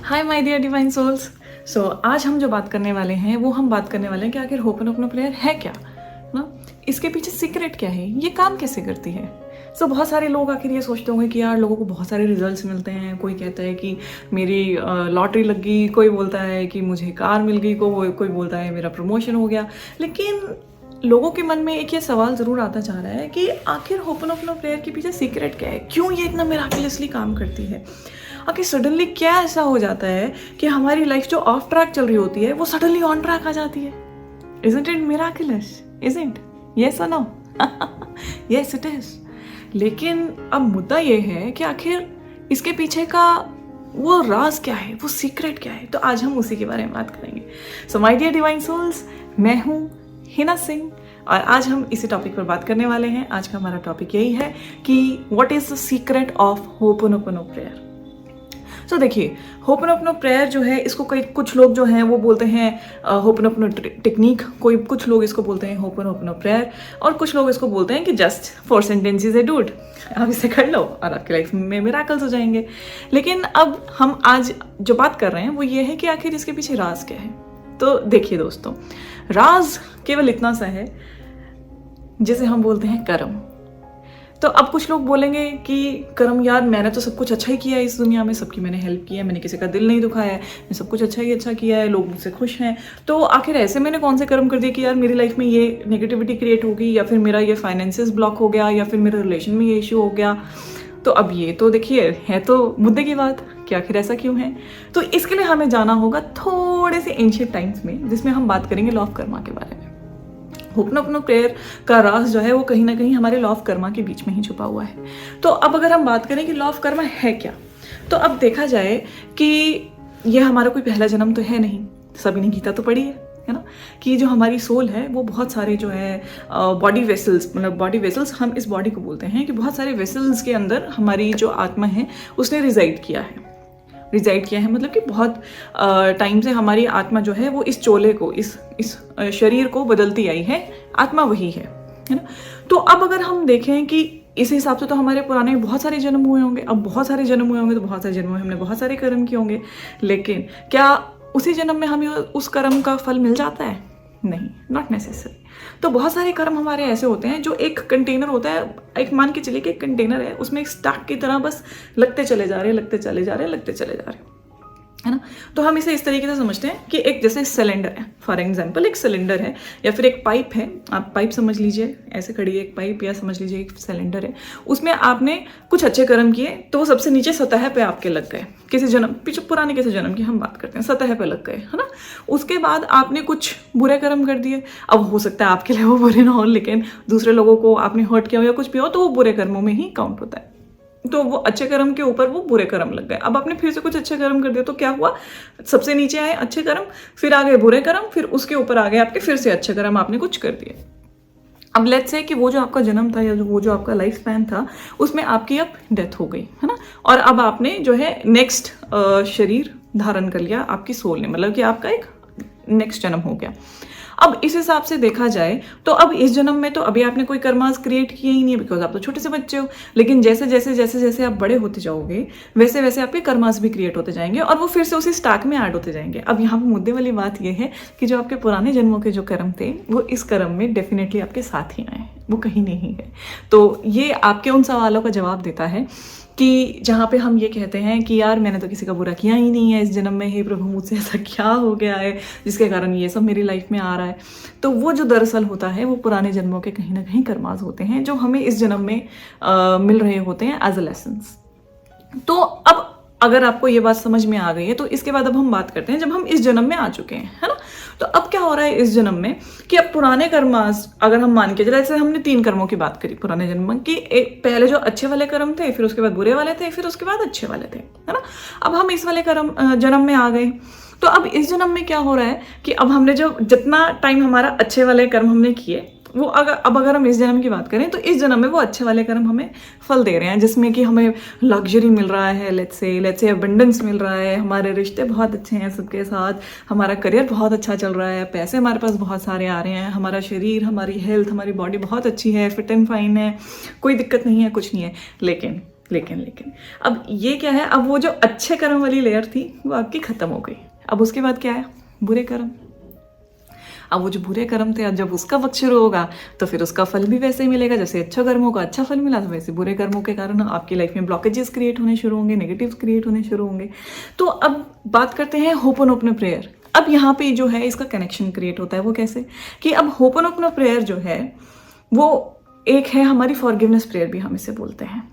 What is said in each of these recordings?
Hi my dear divine souls. So आज हम जो बात करने वाले हैं वो हम बात करने वाले हैं कि आखिर होपनोपनो प्रेयर है क्या ना, इसके पीछे सीक्रेट क्या है, ये काम कैसे करती है। सो बहुत सारे लोग आखिर ये सोचते होंगे कि यार लोगों को बहुत सारे रिजल्ट्स मिलते हैं। कोई कहता है कि मेरी लॉटरी लग गई, कोई बोलता है कि मुझे कार मिल गई, कोई बोलता है मेरा प्रमोशन हो गया। लेकिन लोगों के मन में एक ये सवाल ज़रूर आता जा रहा है कि आखिर होपनोपनो प्रेयर के पीछे सीक्रेट क्या है, क्यों ये इतना मिराकलसली काम करती है। आखिर सडनली क्या ऐसा हो जाता है कि हमारी लाइफ जो ऑफ ट्रैक चल रही होती है वो सडनली ऑन ट्रैक आ जाती है। Isn't it miraculous? Isn't? Yes or no? Yes it is. लेकिन अब मुद्दा ये है कि आखिर इसके पीछे का वो राज क्या है, वो सीक्रेट क्या है। तो आज हम उसी के बारे में बात करेंगे। So my dear divine souls, मैं हूँ हिना सिंह और आज हम इसी टॉपिक पर बात करने वाले हैं। आज का हमारा टॉपिक यही है कि what is the secret of Ho'oponopono prayer. तो देखिए, होपनोपनो प्रेयर जो है इसको कुछ लोग जो हैं वो बोलते हैं होपनोपनो टेक्निक, कुछ लोग इसको बोलते हैं होपनोपनो प्रेयर और कुछ लोग इसको बोलते हैं कि जस्ट 4 सेंटेंसेस ए डूड, आप इसे कर लो और आपकी लाइफ में मिराकल्स हो जाएंगे। लेकिन अब हम आज जो बात कर रहे हैं वो ये है कि आखिर इसके पीछे राज क्या है। तो देखिए दोस्तों, राज केवल इतना सा है जिसे हम बोलते हैं कर्म। तो अब कुछ लोग बोलेंगे कि कर्म, यार मैंने तो सब कुछ अच्छा ही किया है इस दुनिया में, सबकी मैंने हेल्प किया है, मैंने किसी का दिल नहीं दुखाया है, मैं सब कुछ अच्छा ही अच्छा किया है, लोग मुझसे खुश हैं। तो आखिर ऐसे मैंने कौन से कर्म कर दिए कि यार मेरी लाइफ में ये नेगेटिविटी क्रिएट होगी, या फिर मेरा ये फाइनेंसिस ब्लॉक हो गया, या फिर मेरे रिलेशन में ये इशू हो गया। तो अब ये तो देखिए है तो मुद्दे की बात कि आखिर ऐसा क्यों है। तो इसके लिए हमें जाना होगा थोड़े से एंशिएंट टाइम्स में, जिसमें हम बात करेंगे लॉ ऑफ कर्मा के बारे में। होपनोपनो प्रेयर का राज जो है वो कहीं ना कहीं हमारे लॉ ऑफ कर्मा के बीच में ही छुपा हुआ है। तो अब अगर हम बात करें कि लॉ ऑफ कर्मा है क्या, तो अब देखा जाए कि ये हमारा कोई पहला जन्म तो है नहीं। सभी ने गीता तो पढ़ी है ना, कि जो हमारी सोल है वो बहुत सारे जो है बॉडी वेसल्स, मतलब बॉडी वेसल्स हम इस बॉडी को बोलते हैं कि बहुत सारे वेसल्स के अंदर हमारी जो आत्मा है उसने रिजाइड किया है। मतलब कि बहुत टाइम से हमारी आत्मा जो है वो इस चोले को, इस शरीर को बदलती आई है। आत्मा वही है ना। तो अब अगर हम देखें कि इस हिसाब से तो हमारे पुराने बहुत सारे जन्म हुए होंगे। अब बहुत सारे जन्म हुए होंगे तो बहुत सारे जन्म में हमने बहुत सारे कर्म किए होंगे। लेकिन क्या उसी जन्म में हमें उस कर्म का फल मिल जाता है? नहीं, नॉट नेसेसरी। तो बहुत सारे कर्म हमारे ऐसे होते हैं जो एक कंटेनर होता है, एक मान के चलिए कि एक कंटेनर है, उसमें एक स्टैक की तरह बस लगते चले जा रहे हैं, है ना। तो हम इसे इस तरीके से समझते हैं कि एक जैसे सिलेंडर है, फॉर एग्जांपल एक सिलेंडर है या फिर एक पाइप है। आप पाइप समझ लीजिए, ऐसे खड़ी है एक पाइप, या समझ लीजिए एक सिलेंडर है। उसमें आपने कुछ अच्छे कर्म किए तो वो सबसे नीचे सतह पे आपके लग गए, किसी जन्म पीछे पुराने किसी जन्म की हम बात करते हैं, सतह पे लग गए, है ना। उसके बाद आपने कुछ बुरे कर्म कर दिए। अब हो सकता है आपके लिए वो बुरे ना हो, लेकिन दूसरे लोगों को आपने हर्ट किया हो या कुछ भी हो तो वो बुरे कर्मों में ही काउंट होता है। तो वो अच्छे कर्म के ऊपर वो बुरे कर्म लग गए। अब आपने फिर से कुछ अच्छे कर्म कर दिए तो क्या हुआ, सबसे नीचे आए अच्छे कर्म, फिर आ गए बुरे कर्म, फिर उसके ऊपर आ गए आपके फिर से अच्छे कर्म, आपने कुछ कर दिए। अब लेट्स से कि वो जो आपका जन्म था या वो जो आपका लाइफ स्पैन था उसमें आपकी अब डेथ हो गई, है ना। और अब आपने जो है नेक्स्ट शरीर धारण कर लिया आपकी सोल ने, मतलब कि आपका एक नेक्स्ट जन्म हो गया। अब इस हिसाब से देखा जाए तो अब इस जन्म में तो अभी आपने कोई कर्मास क्रिएट किए ही नहीं है, बिकॉज आप तो छोटे से बच्चे हो। लेकिन जैसे जैसे आप बड़े होते जाओगे वैसे वैसे आपके कर्मास भी क्रिएट होते जाएंगे और वो फिर से उसी स्टैक में ऐड होते जाएंगे। अब यहाँ पर मुद्दे वाली बात यह है कि जो आपके पुराने जन्मों के जो कर्म थे वो इस कर्म में डेफिनेटली आपके साथ ही आए, वो कहीं नहीं है। तो ये आपके उन सवालों का जवाब देता है कि जहाँ पे हम ये कहते हैं कि यार मैंने तो किसी का बुरा किया ही नहीं है इस जन्म में, हे प्रभु मुझसे ऐसा क्या हो गया है जिसके कारण ये सब मेरी लाइफ में आ रहा है। तो वो जो दरअसल होता है वो पुराने जन्मों के कहीं ना कहीं कर्मास होते हैं जो हमें इस जन्म में मिल रहे होते हैं एज अ लेसन्स। तो अब अगर आपको ये बात समझ में आ गई है तो इसके बाद अब हम बात करते हैं जब हम इस जन्म में आ चुके हैं, है ना। तो अब क्या हो रहा है इस जन्म में कि अब पुराने कर्मास अगर हम मान के चले, जैसे हमने 3 कर्मों की बात करी पुराने जन्म की, पहले जो अच्छे वाले कर्म थे, फिर उसके बाद बुरे वाले थे, फिर उसके बाद अच्छे वाले थे, है ना। अब हम इस वाले जन्म में आ गए। तो अब इस जन्म में क्या हो रहा है कि अब हमने जो जितना टाइम हमारा अच्छे वाले कर्म हमने किए वो अगर हम इस जन्म की बात करें तो इस जन्म में वो अच्छे वाले कर्म हमें फल दे रहे हैं, जिसमें कि हमें लग्जरी मिल रहा है, लेट्स से अबंडेंस मिल रहा है, हमारे रिश्ते बहुत अच्छे हैं सबके साथ, हमारा करियर बहुत अच्छा चल रहा है, पैसे हमारे पास बहुत सारे आ रहे हैं, हमारा शरीर, हमारी हेल्थ, हमारी बॉडी बहुत अच्छी है, फिट एंड फाइन है, कोई दिक्कत नहीं है, कुछ नहीं है। लेकिन लेकिन अब ये क्या है, अब वो जो अच्छे कर्म वाली लेयर थी वो आपकी खत्म हो गई। अब उसके बाद क्या आया, बुरे कर्म। अब वो जो बुरे कर्म थे, अब जब उसका वक्त शुरू होगा तो फिर उसका फल भी वैसे ही मिलेगा। जैसे अच्छा कर्मों का अच्छा फल मिला, तो वैसे बुरे कर्मों के कारण आपकी लाइफ में ब्लॉकेजेस क्रिएट होने शुरू होंगे, नेगेटिव्स क्रिएट होने शुरू होंगे। तो अब बात करते हैं होपोनोपोनो प्रेयर। अब यहाँ पे जो है इसका कनेक्शन क्रिएट होता है, वो कैसे कि अब होपोनोपोनो प्रेयर जो है वो एक है हमारी फॉरगिवनेस प्रेयर भी हम इसे बोलते हैं,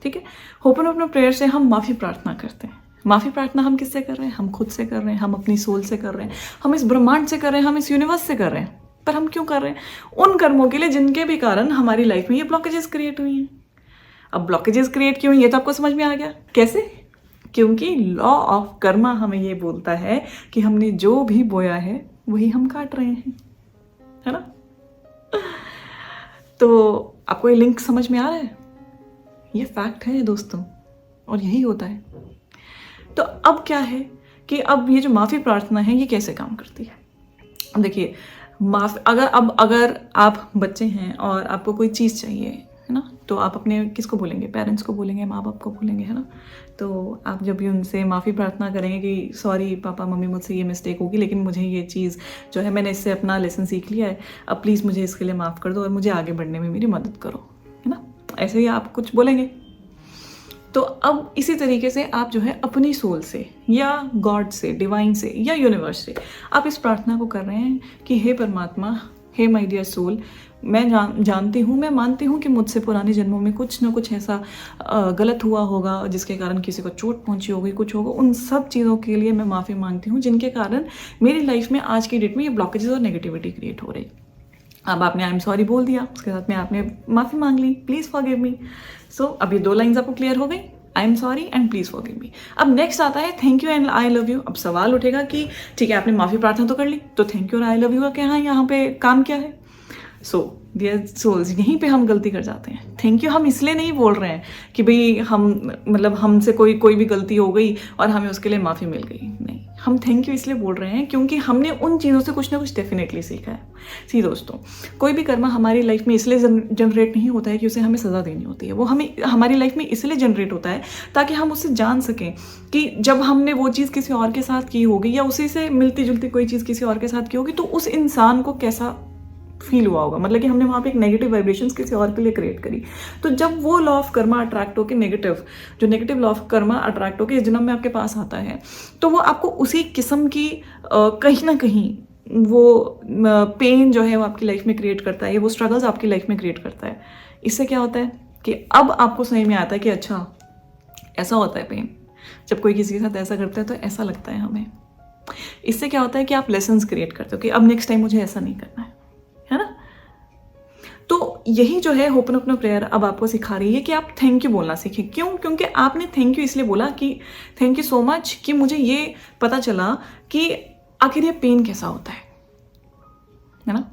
ठीक है। होपोनोपोनो प्रेयर से हम माफ़ी प्रार्थना करते हैं। माफ़ी प्रार्थना हम किससे कर रहे हैं, हम खुद से कर रहे हैं, हम अपनी सोल से कर रहे हैं, हम इस ब्रह्मांड से कर रहे हैं, हम इस यूनिवर्स से कर रहे हैं। पर हम क्यों कर रहे हैं, उन कर्मों के लिए जिनके भी कारण हमारी लाइफ में ये ब्लॉकेजेस क्रिएट हुई हैं। अब ब्लॉकेजेस क्रिएट क्यों, ये तो आपको समझ में आ गया कैसे, क्योंकि लॉ ऑफ कर्मा हमें ये बोलता है कि हमने जो भी बोया है वही हम काट रहे हैं, है ना। तो आपको ये लिंक समझ में आ रहा है, ये फैक्ट है दोस्तों, और यही होता है। तो अब क्या है कि अब ये जो माफ़ी प्रार्थना है ये कैसे काम करती है। अब देखिए, अगर आप बच्चे हैं और आपको कोई चीज़ चाहिए, है ना, तो आप अपने किसको बोलेंगे, पेरेंट्स को बोलेंगे, माँ बाप को बोलेंगे, है ना। तो आप जब भी उनसे माफ़ी प्रार्थना करेंगे कि सॉरी पापा मम्मी, मुझसे ये मिस्टेक होगी, लेकिन मुझे ये चीज़ जो है मैंने इससे अपना लेसन सीख लिया है, अब प्लीज़ मुझे इसके लिए माफ़ कर दो और मुझे आगे बढ़ने में मेरी मदद करो, है ना। ऐसे ही आप कुछ बोलेंगे। तो अब इसी तरीके से आप जो है अपनी सोल से या गॉड से, डिवाइन से या यूनिवर्स से आप इस प्रार्थना को कर रहे हैं कि हे परमात्मा, हे माय डियर सोल, मैं जानती हूँ, मैं मानती हूँ कि मुझसे पुराने जन्मों में कुछ ना कुछ ऐसा गलत हुआ होगा जिसके कारण किसी को चोट पहुँची होगी, कुछ होगा। उन सब चीज़ों के लिए मैं माफ़ी मांगती हूँ जिनके कारण मेरी लाइफ में आज की डेट में ये ब्लॉकेजेस और नेगेटिविटी क्रिएट हो रही। अब आपने आई एम सॉरी बोल दिया, उसके साथ में आपने माफ़ी मांग ली, प्लीज़ फॉरगिव मी। सो अब ये 2 लाइन्स आपको क्लियर हो गई, I am sorry and please forgive me. अब नेक्स्ट आता है thank you and I love you. अब सवाल उठेगा कि ठीक है, आपने माफ़ी प्रार्थना तो कर ली, तो थैंक यू और आई लव यू का क्या है यहाँ पे काम क्या है। सो डियर सोल्स, यहीं पे हम गलती कर जाते हैं। थैंक यू हम इसलिए नहीं बोल रहे हैं कि भाई हम मतलब हमसे कोई भी गलती हो गई और हमें उसके लिए माफ़ी मिल गई, नहीं, हम थैंक यू इसलिए बोल रहे हैं क्योंकि हमने उन चीज़ों से कुछ ना कुछ डेफिनेटली सीखा है। सी दोस्तों, कोई भी कर्म हमारी लाइफ में इसलिए जनरेट नहीं होता है कि उसे हमें सज़ा देनी होती है। वो हमें हमारी लाइफ में इसलिए जनरेट होता है ताकि हम उससे जान सकें कि जब हमने वो चीज़ किसी और के साथ की होगी या उसी से मिलती जुलती कोई चीज़ किसी और के साथ की होगी तो उस इंसान को कैसा फील हुआ होगा। मतलब कि हमने वहाँ पे एक नेगेटिव वाइब्रेशंस किसी और के लिए क्रिएट करी। तो जब वो लॉ ऑफ कर्मा अट्रैक्ट होकर negative law of Karma attract होकर इस जन्म में आपके पास आता है, तो वो आपको उसी किस्म की कहीं ना कहीं वो पेन जो है वो आपकी लाइफ में क्रिएट करता है, वो स्ट्रगल्स आपकी लाइफ में क्रिएट करता है। इससे क्या होता है कि अब आपको समझ में आता है कि अच्छा ऐसा होता है पेन, जब कोई किसी के साथ ऐसा करता है तो ऐसा लगता है हमें। इससे क्या होता है कि आप लेसन्स क्रिएट करते हो कि अब नेक्स्ट टाइम मुझे ऐसा नहीं करना है ना। तो यही जो है होपोनोपोनो प्रेयर अब आपको सिखा रही है कि आप थैंक यू बोलना सीखें। क्यों? क्योंकि आपने थैंक यू इसलिए बोला कि थैंक यू सो मच कि मुझे ये पता चला कि आखिर ये पेन कैसा होता है ना,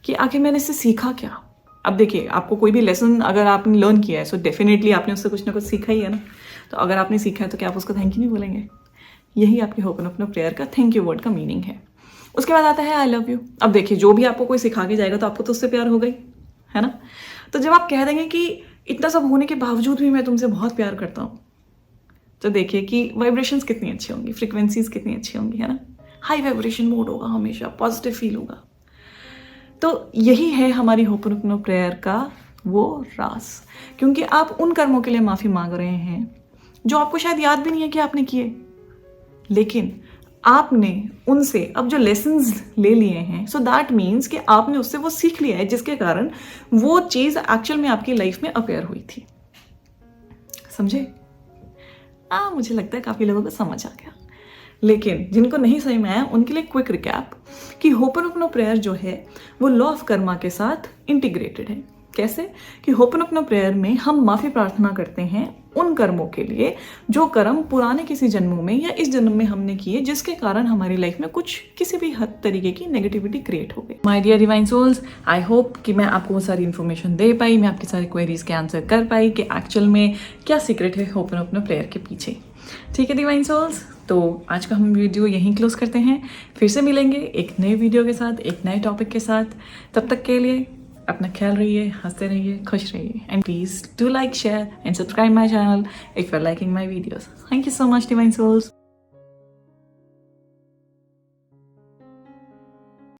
कि आखिर मैंने इससे सीखा क्या। अब देखिए, आपको कोई भी लेसन अगर आपने लर्न किया है सो डेफिनेटली आपने उससे कुछ ना कुछ सीखा ही है ना। तो अगर आपने सीखा है तो क्या आप उसको थैंक यू नहीं बोलेंगे? यही आपके होपोनोपोनो प्रेयर का थैंक यू वर्ड का मीनिंग है। उसके बाद आता है आई लव यू। अब देखिए, जो भी आपको कोई सिखा के जाएगा तो आपको तो उससे प्यार हो गई, है ना। तो जब आप कह देंगे कि इतना सब होने के बावजूद भी मैं तुमसे बहुत प्यार करता हूँ, तो देखिए कि वाइब्रेशंस कितनी अच्छी होंगी, फ्रिक्वेंसीज कितनी अच्छी होंगी, है ना। हाई वाइब्रेशन मोड होगा, हमेशा पॉजिटिव फील होगा। तो यही है हमारी होपोनोपोनो प्रेयर का वो राज, क्योंकि आप उन कर्मों के लिए माफ़ी मांग रहे हैं जो आपको शायद याद भी नहीं है कि आपने किए, लेकिन आपने उनसे अब जो लेसन्स ले लिए हैं, सो दैट मीन्स कि आपने उससे वो सीख लिया है जिसके कारण वो चीज़ एक्चुअल में आपकी लाइफ में अपेयर हुई थी। समझे? मुझे लगता है काफ़ी लोगों को समझ आ गया, लेकिन जिनको नहीं समझ में आया उनके लिए क्विक रिकैप कि होपोनोपोनो प्रेयर जो है वो लॉ ऑफ कर्मा के साथ इंटीग्रेटेड है। कैसे? कि होपोनोपोनो प्रेयर में हम माफ़ी प्रार्थना करते हैं उन कर्मों के लिए जो कर्म पुराने किसी जन्मों में या इस जन्म में हमने किए जिसके कारण हमारी लाइफ में कुछ किसी भी हद तरीके की नेगेटिविटी क्रिएट हो गई। My dear divine souls, I hope कि मैं आपको वो सारी इन्फॉर्मेशन दे पाई, मैं आपकी सारी क्वेरीज के आंसर कर पाई कि एक्चुअल में क्या सीक्रेट है होपोनोपोनो प्रेयर के पीछे। ठीक है डिवाइन सोल्स, तो आज का हम वीडियो यहीं क्लोज करते हैं। फिर से मिलेंगे एक नए वीडियो के साथ, एक नए टॉपिक के साथ। तब तक के लिए अपना ख्याल रहिए, हंसते रहिए, खुश रहिए, and please do like, share and subscribe my channel if you are liking my videos. Thank you so much divine souls.